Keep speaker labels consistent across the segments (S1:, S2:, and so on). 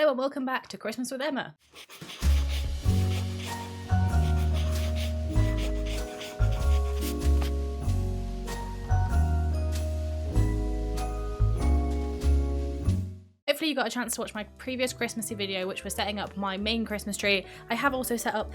S1: Hello and welcome back to Christmas with Emma. Hopefully you got a chance to watch my previous Christmassy video, which was setting up my main Christmas tree. I have also set up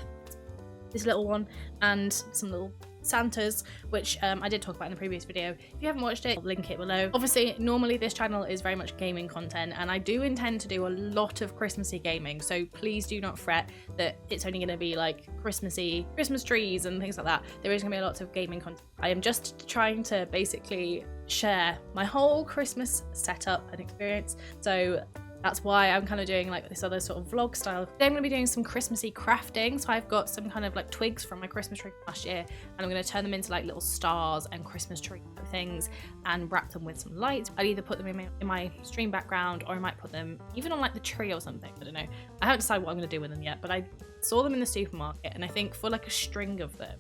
S1: this little one and some little Santas, which I did talk about in the previous video. If you haven't watched it, I'll link it below. Obviously, normally this channel is very much gaming content, and I do intend to do a lot of Christmassy gaming, so please do not fret that it's only going to be like Christmassy, Christmas trees and things like that. There is going to be a lot of gaming content. I am just trying to basically share my whole Christmas setup and experience, so that's why I'm kind of doing like this other sort of vlog style. Today I'm going to be doing some Christmassy crafting. So I've got some kind of like twigs from my Christmas tree last year, and I'm going to turn them into like little stars and Christmas tree things and wrap them with some lights. I'll either put them in my stream background, or I might put them even on like the tree or something. I don't know. I haven't decided what I'm going to do with them yet, but I saw them in the supermarket, and I think for like a string of them,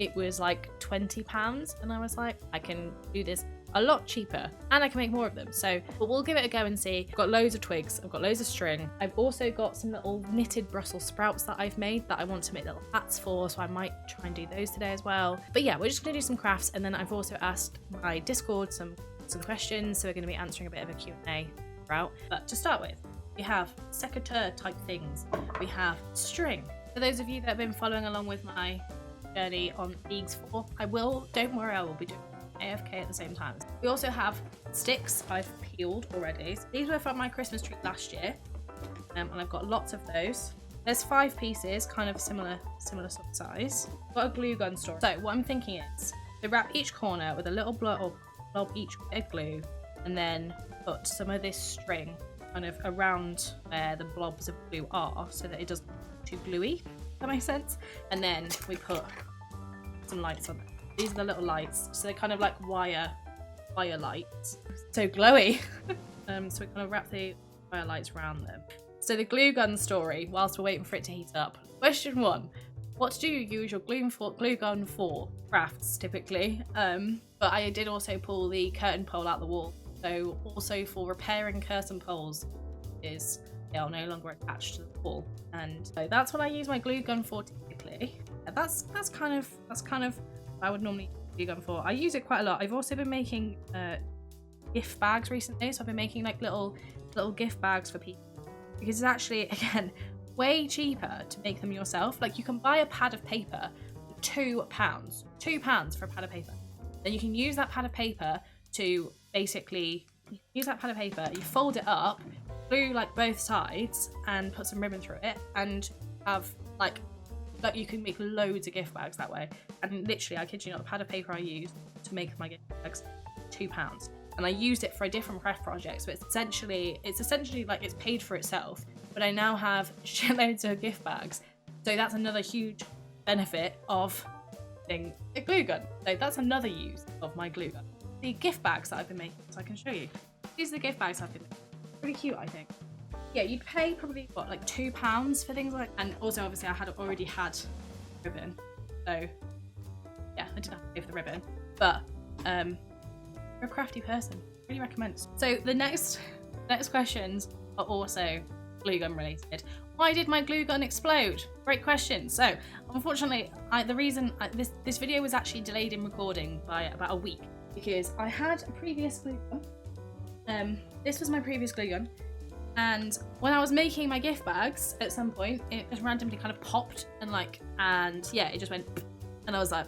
S1: it was like £20, and I was like, I can do this a lot cheaper and I can make more of them. So but we'll give it a go and see. I've got loads of twigs, I've got loads of string, I've also got some little knitted Brussels sprouts that I've made that I want to make little hats for, so I might try and do those today as well. But yeah, we're just gonna do some crafts, and then I've also asked my Discord some questions, so we're gonna be answering a bit of a Q&A route. But to start with, we have secateurs type things, we have string. For those of you that have been following along with my journey on Leagues 4, don't worry, I will be doing AFK at the same time. We also have sticks I've peeled already. So these were from my Christmas tree last year, and I've got lots of those. There's 5 pieces, kind of similar sort of size. Got a glue gun story. So what I'm thinking is to wrap each corner with a little blob each of glue, and then put some of this string kind of around where the blobs of glue are, so that it doesn't look too gluey. If that makes sense. And then we put some lights on it. These are the little lights, so they're kind of like wire lights. So glowy. So we kind of wrap the wire lights around them. So the glue gun story, whilst we're waiting for it to heat up. Question 1. What do you use your glue gun for? Crafts, typically. But I did also pull the curtain pole out the wall. So also for repairing curtain poles, they are no longer attached to the wall. And so that's what I use my glue gun for typically. That's kind of I would normally glue gun for. I use it quite a lot. I've also been making gift bags recently, so I've been making like little gift bags for people, because it's actually, again, way cheaper to make them yourself. Like, you can buy a pad of paper for £2 for a pad of paper. Then you can use that pad of paper to basically you fold it up, glue like both sides, and put some ribbon through it, and have like you can make loads of gift bags that way. And literally, I kid you not, the pad of paper I used to make my gift bags, £2. And I used it for a different craft project, so it's essentially like it's paid for itself. But I now have shitloads of gift bags, so that's another huge benefit of a glue gun. So that's another use of my glue gun. The gift bags that I've been making, so I can show you. These are the gift bags I've been making. Pretty cute, I think. Yeah, you'd pay probably what, like £2 for things like, and also obviously I had already had ribbon, so yeah, I didn't have to pay for the ribbon. But you're a crafty person, really recommend. So the next questions are also glue gun related. Why did my glue gun explode? Great question. So unfortunately, the reason this video was actually delayed in recording by about a week, because I had a previous glue gun. This was my previous glue gun. And when I was making my gift bags, at some point, it just randomly kind of popped and yeah, it just went, and I was like,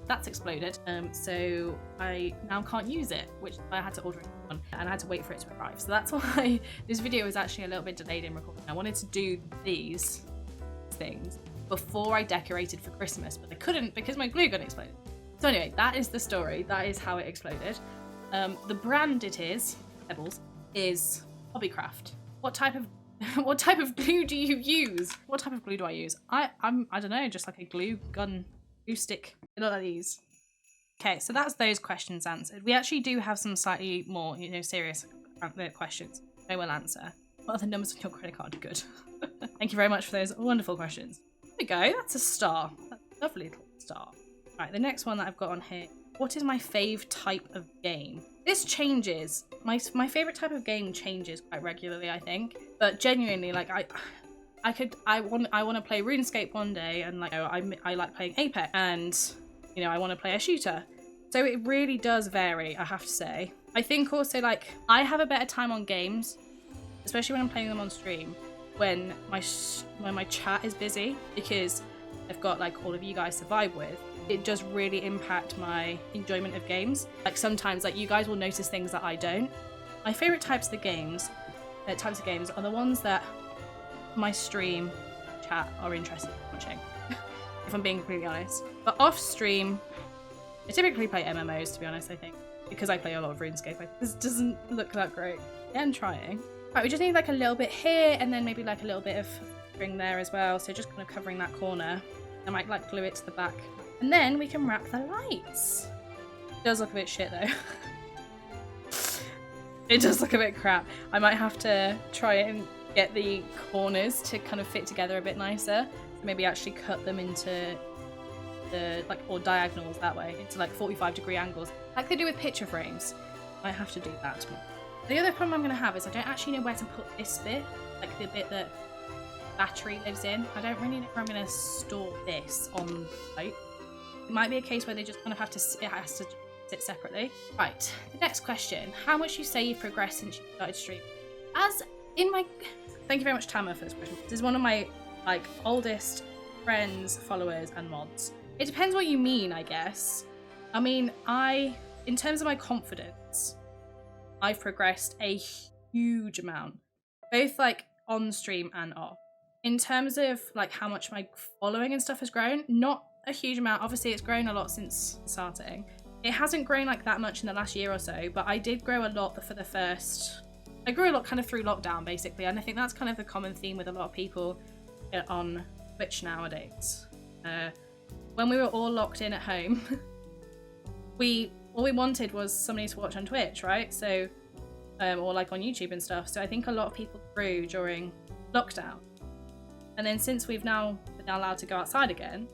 S1: that's exploded. So I now can't use it, which I had to order it on, and I had to wait for it to arrive. So that's why this video is actually a little bit delayed in recording. I wanted to do these things before I decorated for Christmas, but I couldn't because my glue gun exploded. So anyway, that is the story. That is how it exploded. The brand it is, Pebbles, is Hobbycraft. What type of glue do you use? What type of glue do I use? I don't know, just like a glue stick. They look like these. Okay, so that's those questions answered. We actually do have some slightly more, serious questions I will answer. What are the numbers on your credit card? Good. Thank you very much for those wonderful questions. There we go, that's a star. That's a lovely little star. Right, the next one that I've got on here. What is my fave type of game? This changes. My favorite type of game changes quite regularly, I think. But genuinely, like I want to play RuneScape one day, and like, you know, I like playing Apex, and you know, I want to play a shooter. So it really does vary, I have to say. I think also, like, I have a better time on games, especially when I'm playing them on stream, when my chat is busy, because I've got like all of you guys to vibe with. It does really impact my enjoyment of games. Like sometimes, like, you guys will notice things that I don't. My favorite types of games are the ones that my stream chat are interested in watching, if I'm being completely honest. But off stream, I typically play MMOs, to be honest, I think, because I play a lot of RuneScape. This doesn't look that great. Yeah, I'm trying. Right, we just need like a little bit here, and then maybe like a little bit of string there as well. So just kind of covering that corner. I might like glue it to the back. And then we can wrap the lights. It does look a bit shit though. It does look a bit crap. I might have to try and get the corners to kind of fit together a bit nicer. Maybe actually cut them into the, like, or diagonals that way, into like 45-degree angles, like they do with picture frames. I have to do that. The other problem I'm going to have is I don't actually know where to put this bit, like the bit that battery lives in. I don't really know where I'm going to store this on the boat. It might be a case where they just kind of have to, it has to sit separately. Right, the next question. How much you say you've progressed since you started streaming? As in my... Thank you very much, Tama, for this question. This is one of my, like, oldest friends, followers, and mods. It depends what you mean, I guess. I mean, in terms of my confidence, I've progressed a huge amount, both like on stream and off. In terms of like how much my following and stuff has grown, not a huge amount. Obviously, it's grown a lot since starting. It hasn't grown like that much in the last year or so, but I did grow a lot for the first... I grew a lot kind of through lockdown, basically, and I think that's kind of the common theme with a lot of people on Twitch nowadays. When we were all locked in at home, all we wanted was somebody to watch on Twitch, right? So, or like on YouTube and stuff. So I think a lot of people grew during lockdown, and then since we've now been allowed to go outside again,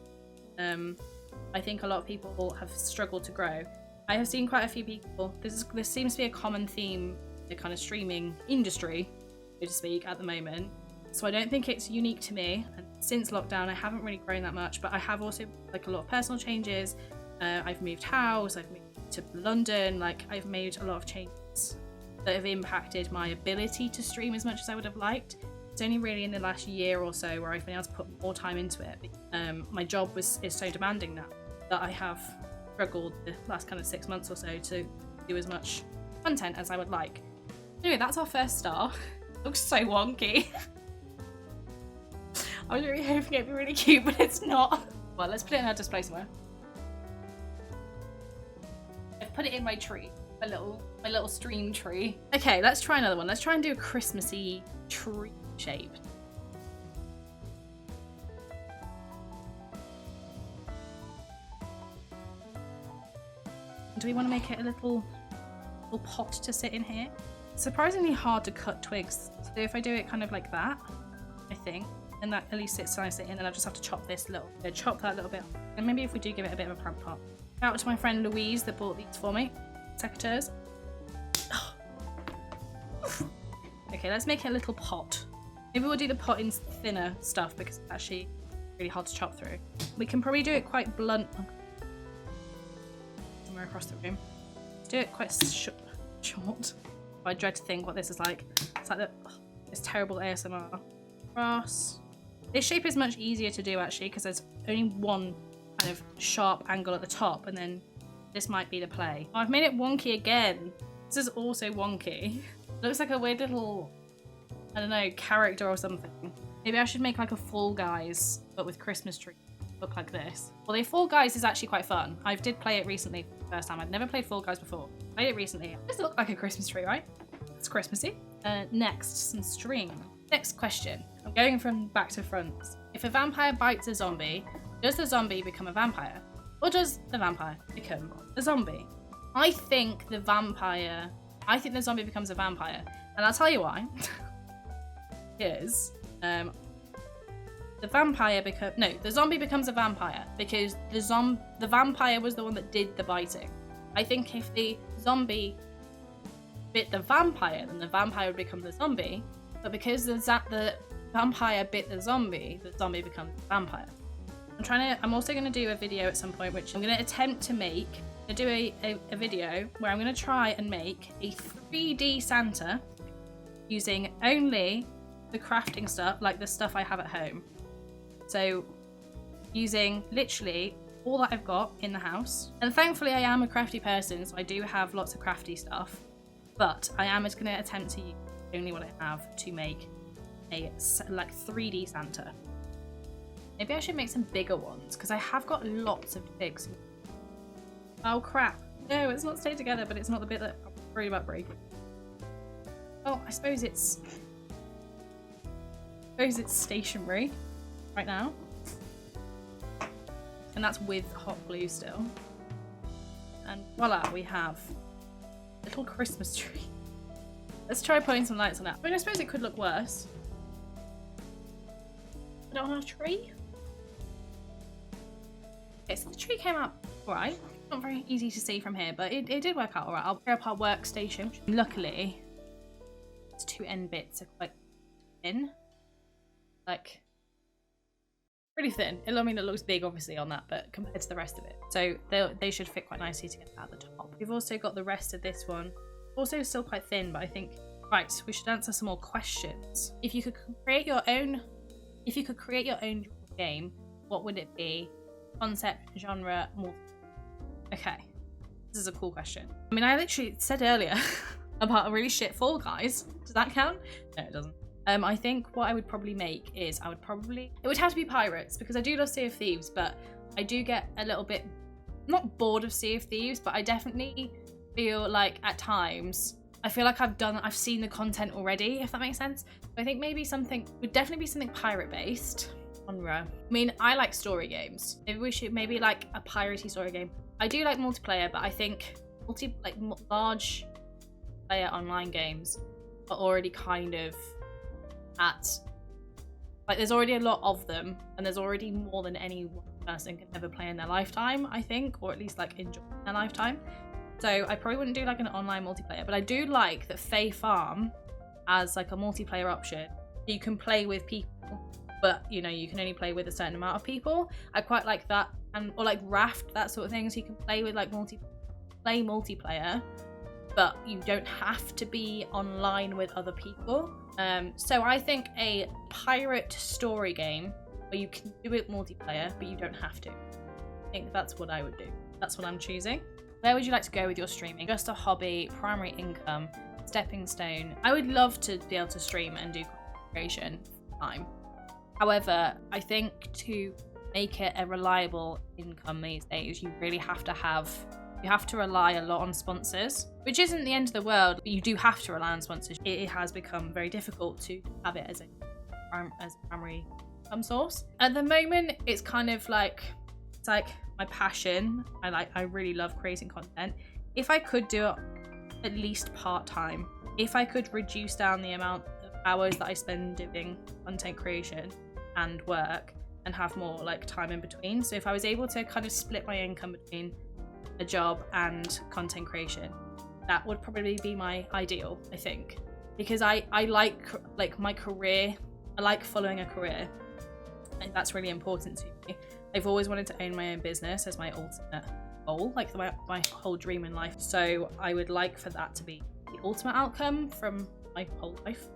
S1: I think a lot of people have struggled to grow. I have seen quite a few people. This seems to be a common theme, the kind of streaming industry, so to speak, at the moment. So I don't think it's unique to me. And since lockdown, I haven't really grown that much, but I have also like a lot of personal changes. I've moved house, I've moved to London, like I've made a lot of changes that have impacted my ability to stream as much as I would have liked. It's only really in the last year or so where I've been able to put more time into it. My job is so demanding now that I have struggled the last kind of 6 months or so to do as much content as I would like. Anyway, that's our first star. It looks so wonky. I was really hoping it'd be really cute, but it's not. Well, let's put it in our display somewhere. I've put it in my tree, my little stream tree. Okay, let's try another one. Let's try and do a Christmassy tree shape. Do we want to make it a little pot to sit in here? It's surprisingly hard to cut twigs. So if I do it kind of like that, I think, and that at least sits nicely in, and I just have to chop chop that little bit. And maybe if we do give it a bit of a plant pot. Shout out to my friend Louise that bought these for me. Secateurs. Okay, let's make it a little pot. Maybe we'll do the pot in thinner stuff because it's actually really hard to chop through. We can probably do it quite blunt. Somewhere across the room. Let's do it quite short. I dread to think what this is like. It's like this terrible ASMR. Cross. This shape is much easier to do actually because there's only one kind of sharp angle at the top, and then this might be the play. Oh, I've made it wonky again. This is also wonky. It looks like a weird little, I don't know, character or something. Maybe I should make like a Fall Guys, but with Christmas tree. Look like this. Well, the Fall Guys is actually quite fun. I did play it recently for the first time. I'd never played Fall Guys before. Played it recently. It does look like a Christmas tree, right? It's Christmassy. Next, some string. Next question. I'm going from back to front. If a vampire bites a zombie, does the zombie become a vampire? Or does the vampire become a zombie? I think the zombie becomes a vampire. And I'll tell you why. Because the zombie becomes a vampire because the vampire was the one that did the biting. I think if the zombie bit the vampire, then the vampire would become the zombie. But because the vampire bit the zombie becomes the vampire. I'm also going to do a video at some point, which I'm going to attempt to make. I'm going to do a video where I'm going to try and make a 3D Santa using only the crafting stuff, like the stuff I have at home. So using literally all that I've got in the house. And thankfully I am a crafty person, so I do have lots of crafty stuff. But I am just going to attempt to use only what I have to make a like 3D Santa. Maybe I should make some bigger ones because I have got lots of figs. Oh crap. No, it's not stayed together, but it's not the bit that I'm worried about breaking. Oh, I suppose it's stationary right now. And that's with hot glue still. And voila, we have a little Christmas tree. Let's try putting some lights on that. I mean, I suppose it could look worse. Put it on our tree. Okay, so the tree came out alright. Not very easy to see from here, but it did work out alright. I'll pair up our workstation. Luckily, its two end bits are quite thin. Like, pretty thin. I mean, it looks big obviously on that, but compared to the rest of it. So they should fit quite nicely together at the top. We've also got the rest of this one. Also still quite thin, but I think, right, we should answer some more questions. If you could create your own game, what would it be? Concept, genre, more. Okay, this is a cool question. I mean, I literally said earlier about a really shit Fall Guys. Does that count? No, it doesn't. I think what I would probably make is it would have to be pirates because I do love Sea of Thieves, but I do get a little bit not bored of Sea of Thieves, but I definitely feel like at times I feel like I've seen the content already, if that makes sense. So I think maybe would definitely be something pirate based. Genre. I mean, I like story games. Maybe we should like a piratey story game. I do like multiplayer, but I think large player online games are already kind of there's already a lot of them, and there's already more than any one person can ever play in their lifetime, I think, or at least like enjoy their lifetime. So I probably wouldn't do like an online multiplayer, but I do like that Fae Farm as like a multiplayer option. You can play with people, but you know, you can only play with a certain amount of people. I quite like that, or like Raft, that sort of thing. So you can play with like multiplayer, but you don't have to be online with other people. So I think a pirate story game where you can do it multiplayer, but you don't have to. I think that's what I would do. That's what I'm choosing. Where would you like to go with your streaming? Just a hobby, primary income, stepping stone? I would love to be able to stream and do content creation full time. However, I think to make it a reliable income these days, you really have to rely a lot on sponsors, which isn't the end of the world, but you do have to rely on sponsors. It has become very difficult to have it as a primary income source. At the moment, it's kind of like, it's like my passion. I really love creating content. If I could do it at least part-time, if I could reduce down the amount of hours that I spend doing content creation and work and have more like time in between. So if I was able to kind of split my income between a job and content creation, that would probably be my ideal, I think, because I like my career. I like following a career, and that's really important to me. I've always wanted to own my own business as my ultimate goal, like my whole dream in life. So I would like for that to be the ultimate outcome from my whole life.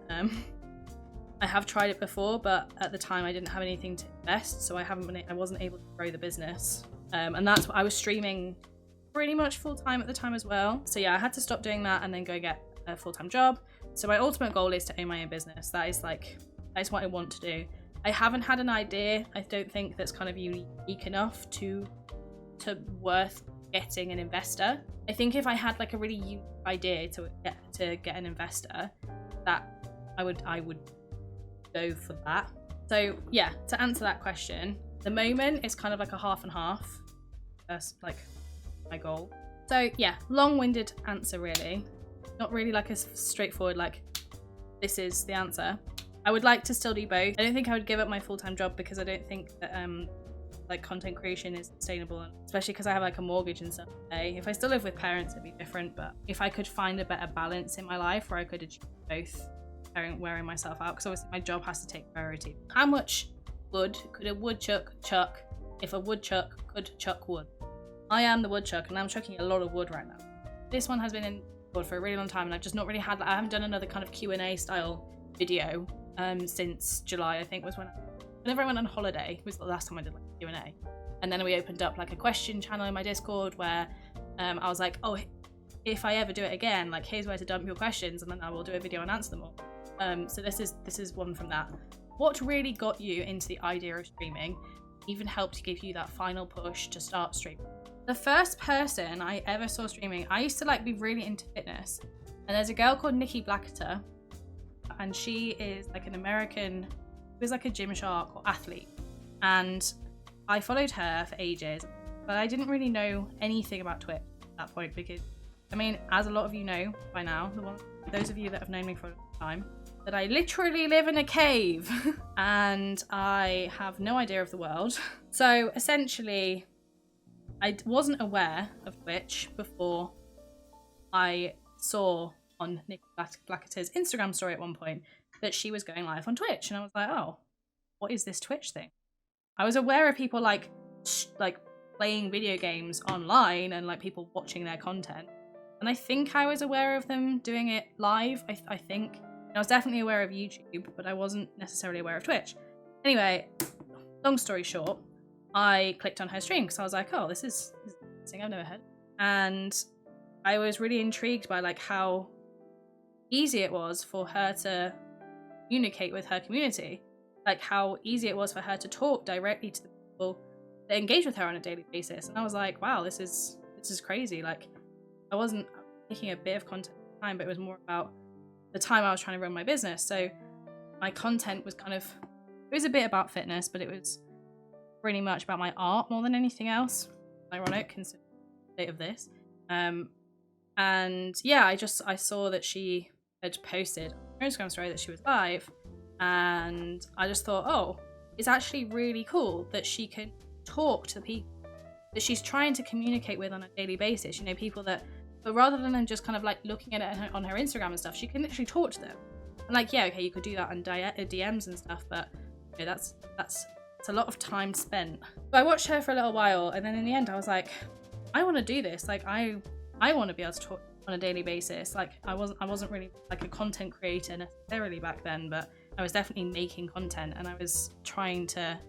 S1: I have tried it before, but at the time I didn't have anything to invest, so I wasn't able to grow the business. And that's what I was streaming pretty much full time at the time as well. So yeah, I had to stop doing that and then go get a full-time job. So my ultimate goal is to own my own business. That is what I want to do. I haven't had an idea, I don't think, that's kind of unique enough to worth getting an investor. I think if I had like a really unique idea to get an investor, that I would go for that. So yeah, to answer that question, the moment it's kind of like a half and half. That's like my goal. So yeah, long-winded answer really. Not really like a straightforward like this is the answer. I would like to still do both. I don't think I would give up my full-time job because I don't think that like content creation is sustainable, and especially because I have like a mortgage and stuff to pay. If I still live with parents, it'd be different, but if I could find a better balance in my life where I could achieve both, wearing myself out, because obviously my job has to take priority. How much wood could a woodchuck chuck if a woodchuck could chuck wood? I am the woodchuck, and I'm chucking a lot of wood right now. This one has been in wood for a really long time, and I've just not really had, I haven't done another kind of Q&A style video since July, I think was whenever I went on holiday was the last time I did like Q&A. And then we opened up like a question channel in my Discord where I was like, oh, if I ever do it again, like here's where to dump your questions, and then I will do a video and answer them all. So this is one from that. What really got you into the idea of streaming, even helped give you that final push to start streaming? The first person I ever saw streaming, I used to like be really into fitness, and there's a girl called Nikki Blackketer, and she is like an American, she was like a Gymshark or athlete, and I followed her for ages, but I didn't really know anything about Twitch at that point, because I mean, as a lot of you know by now, those of you that have known me for a long time, that I literally live in a cave and I have no idea of the world. So essentially, I wasn't aware of Twitch before I saw on Nikki Blackketer's Instagram story at one point that she was going live on Twitch, and I was like, oh, what is this Twitch thing? I was aware of people like playing video games online and like people watching their content, and I think I was aware of them doing it live. I think I was definitely aware of YouTube, but I wasn't necessarily aware of Twitch. Anyway, long story short, I clicked on her stream because I was like, oh, this is something I've never heard. And I was really intrigued by like how easy it was for her to communicate with her community, like how easy it was for her to talk directly to the people that engage with her on a daily basis. And I was like, wow, this is crazy. Like I wasn't making a bit of content at the time, but it was more about the time I was trying to run my business. So my content was kind of, it was a bit about fitness, but it was pretty much about my art more than anything else. Ironic considering the state of this. And yeah, I saw that she had posted on her Instagram story that she was live, and I just thought, oh, it's actually really cool that she can talk to the people that she's trying to communicate with on a daily basis. You know, people that, but rather than them just kind of like looking at it on her Instagram and stuff, she can literally talk to them. And like, yeah, okay, you could do that on DMs and stuff, but you know, that's a lot of time spent. So I watched her for a little while, and then in the end I was like, I want to do this. Like I want to be able to talk on a daily basis. Like I wasn't really like a content creator necessarily back then, but I was definitely making content, and I was trying to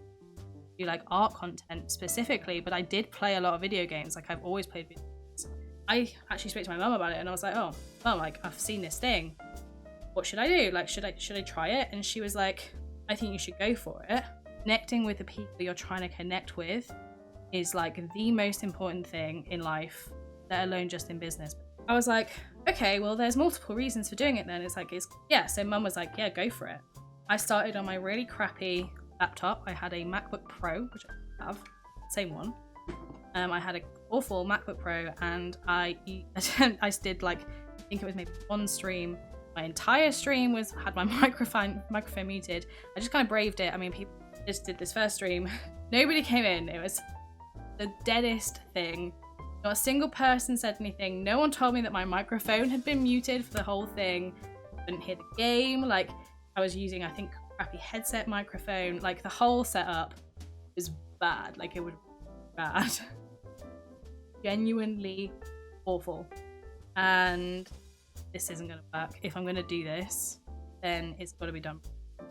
S1: do like art content specifically, but I did play a lot of video games. Like I've always played video games. I actually spoke to my mum about it, and I was like, oh mum, like I've seen this thing, what should I do? Like should I try it? And she was like, I think you should go for it. Connecting with the people you're trying to connect with is like the most important thing in life, let alone just in business. I was like, okay, well there's multiple reasons for doing it then. Yeah, so mum was like, yeah, go for it. I started on my really crappy laptop. I had a MacBook Pro, which I have, same one. I had an awful MacBook Pro, and I did like, I think it was maybe one stream. My entire stream had my microphone muted. I just kind of braved it. I mean, people just did this first stream. Nobody came in. It was the deadest thing. Not a single person said anything. No one told me that my microphone had been muted for the whole thing. I couldn't hear the game. Like I was using, I think, crappy headset microphone. Like the whole setup was bad. Like it was bad. Genuinely awful. And this isn't going to work. If I'm going to do this, then it's got to be done.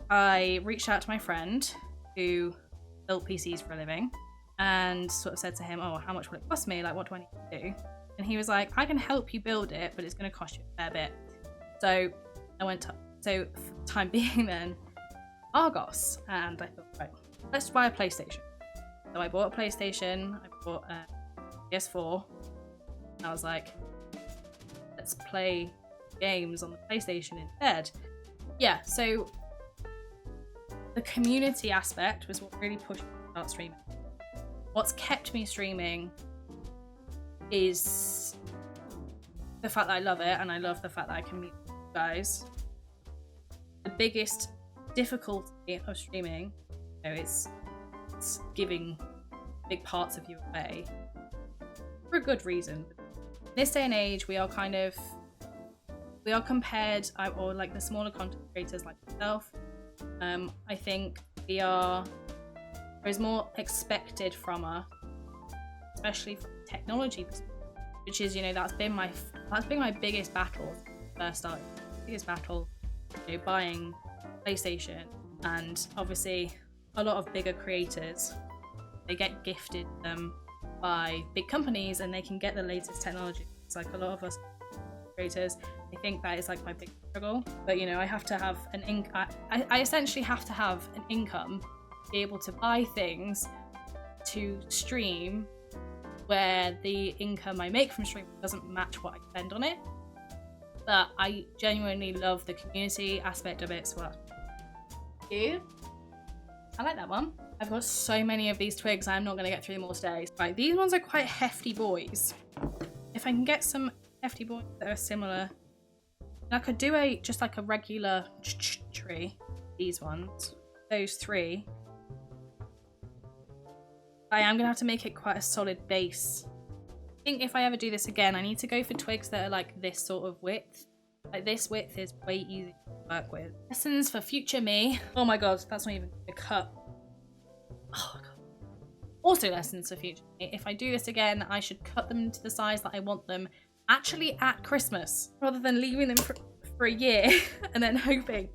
S1: I reached out to my friend who built PCs for a living and sort of said to him, oh, how much will it cost me? Like, what do I need to do? And he was like, I can help you build it, but it's going to cost you a fair bit. So I went to, so for the time being then, Argos. And I thought, right, let's buy a PlayStation. So I bought a PlayStation, I bought a PS4. And I was like, let's play games on the PlayStation instead. Yeah, so the community aspect was what really pushed me to start streaming. What's kept me streaming is the fact that I love it, and I love the fact that I can meet you guys. The biggest difficulty of streaming, you know, it's giving big parts of you away for a good reason. In this day and age, we are compared, or like the smaller content creators like myself. I think there is more expected from us, especially from technology, which is, you know, that's been my biggest battle first started. Biggest battle, you know, buying PlayStation, and obviously a lot of bigger creators, they get gifted them by big companies and they can get the latest technology. It's like a lot of us creators, I think that is like my big struggle. But you know, I have to have I essentially have to have an income to be able to buy things to stream, where the income I make from streaming doesn't match what I spend on it. But I genuinely love the community aspect of it, so I like that one. I've got so many of these twigs, I'm not going to get through them all today. Right, these ones are quite hefty boys. If I can get some hefty boys that are similar, I could do just like a regular tree. These ones, those 3. I am going to have to make it quite a solid base. I think if I ever do this again, I need to go for twigs that are like this sort of width. Like this width is way easier to work with. Lessons for future me. Oh my god, that's not even a cut. Oh my god. Also lessons for future me. If I do this again, I should cut them to the size that I want them actually at Christmas, rather than leaving them for a year and then hoping.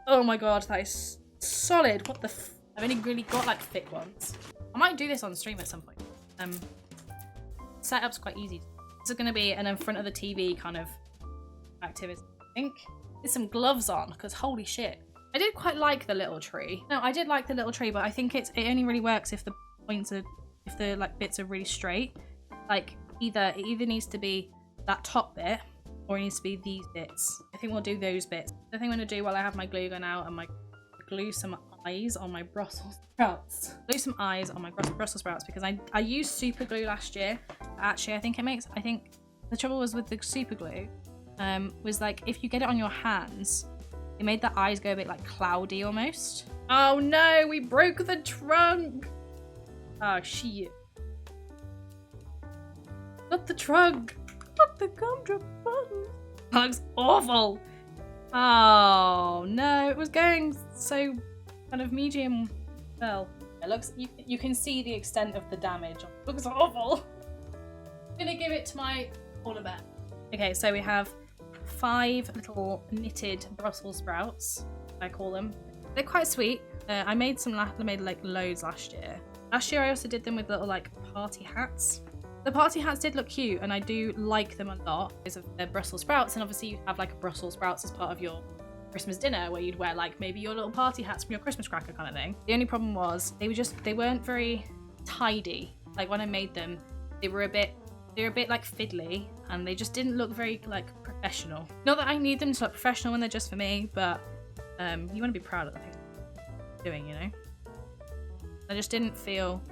S1: Oh my god, that is solid. What the I've only really got like thick ones. I might do this on stream at some point. Setup's quite easy. This is going to be an in front of the TV kind of activity, I think. Get some gloves on, because holy shit. I did quite like the little tree. No, I did like the little tree, but I think it only really works if the like bits are really straight. Like it either needs to be that top bit, or it needs to be these bits. I think we'll do those bits. The thing I'm going to do while I have my glue gun out and glue some eyes on my Brussels sprouts. Glue some eyes on my Brussels sprouts, because I used super glue last year. Actually, I think the trouble was with the super glue, was like if you get it on your hands, it made the eyes go a bit like cloudy almost. Oh no, we broke the trunk. Oh shit. Not the trunk. Not the gumdrop button. That looks awful. Oh no, it was going so kind of medium well. It looks, you can see the extent of the damage. It looks awful. I'm gonna give it to my polar bear. Okay, so we have 5 little knitted Brussels sprouts, I call them. They're quite sweet. I made like loads last year. Last year I also did them with little like party hats. The party hats did look cute, and I do like them a lot because of their Brussels sprouts, and obviously you have like a Brussels sprouts as part of your Christmas dinner where you'd wear like maybe your little party hats from your Christmas cracker kind of thing. The only problem was they weren't very tidy. Like when I made them, they were a bit like fiddly, and they just didn't look very like professional. Not that I need them to look professional when they're just for me, but you want to be proud of the things you're doing, you know? I just didn't feel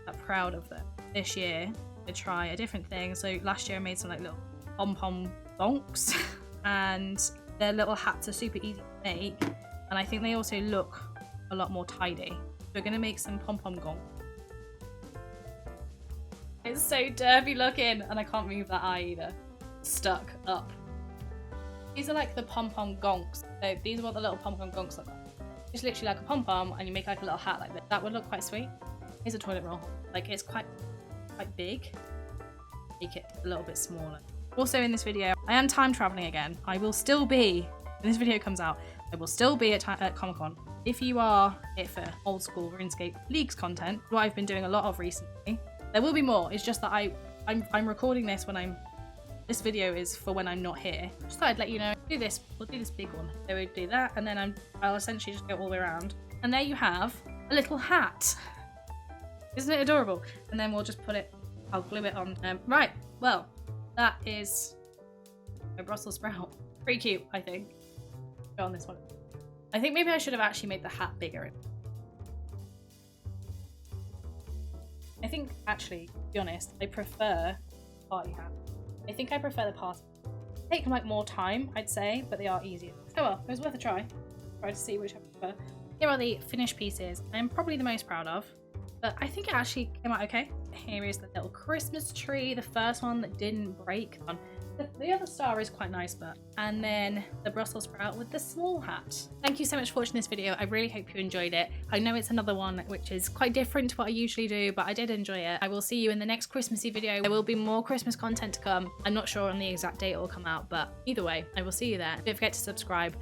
S1: that proud of them. This year I try a different thing. So last year I made some like little pom-pom bonks and their little hats are super easy to make, and I think they also look a lot more tidy. So we're gonna make some pom-pom gonk. It's so derpy looking, and I can't move that eye either. Stuck up. These are like the pom-pom gonks. So these are what the little pom-pom gonks look like. It's literally like a pom-pom, and you make like a little hat like this. That would look quite sweet. Here's a toilet roll. Like it's quite big. Make it a little bit smaller. Also in this video, I am time traveling again. I will still be, when this video comes out, I will still be at Comic-Con. If you are here for old school RuneScape Leagues content, what I've been doing a lot of recently, there will be more. It's just that I'm recording this when this video is for when I'm not here. Just thought I'd let you know. We'll do this big one. So we'll do that, and then I'll essentially just go all the way around. And there you have a little hat. Isn't it adorable? And then we'll just I'll glue it on. Right, well, that is a Brussels sprout. Pretty cute, I think. Go on this one. I think maybe I should have actually made the hat bigger. I think, actually, to be honest, I prefer party hat. I think I prefer the party. They take like more time, I'd say, but they are easier. Oh well, it was worth a try. Try to see which I prefer. Here are the finished pieces I'm probably the most proud of. but I think it actually came out okay. Here is the little Christmas tree, the first one that didn't break. The other star is quite nice, but and then the Brussels sprout with the small hat. Thank you so much for watching this video. I really hope you enjoyed it. I know it's another one which is quite different to what I usually do, but I did enjoy it. I will see you in the next Christmassy video. There will be more Christmas content to come. I'm not sure on the exact date it will come out, but either way, I will see you there. Don't forget to subscribe.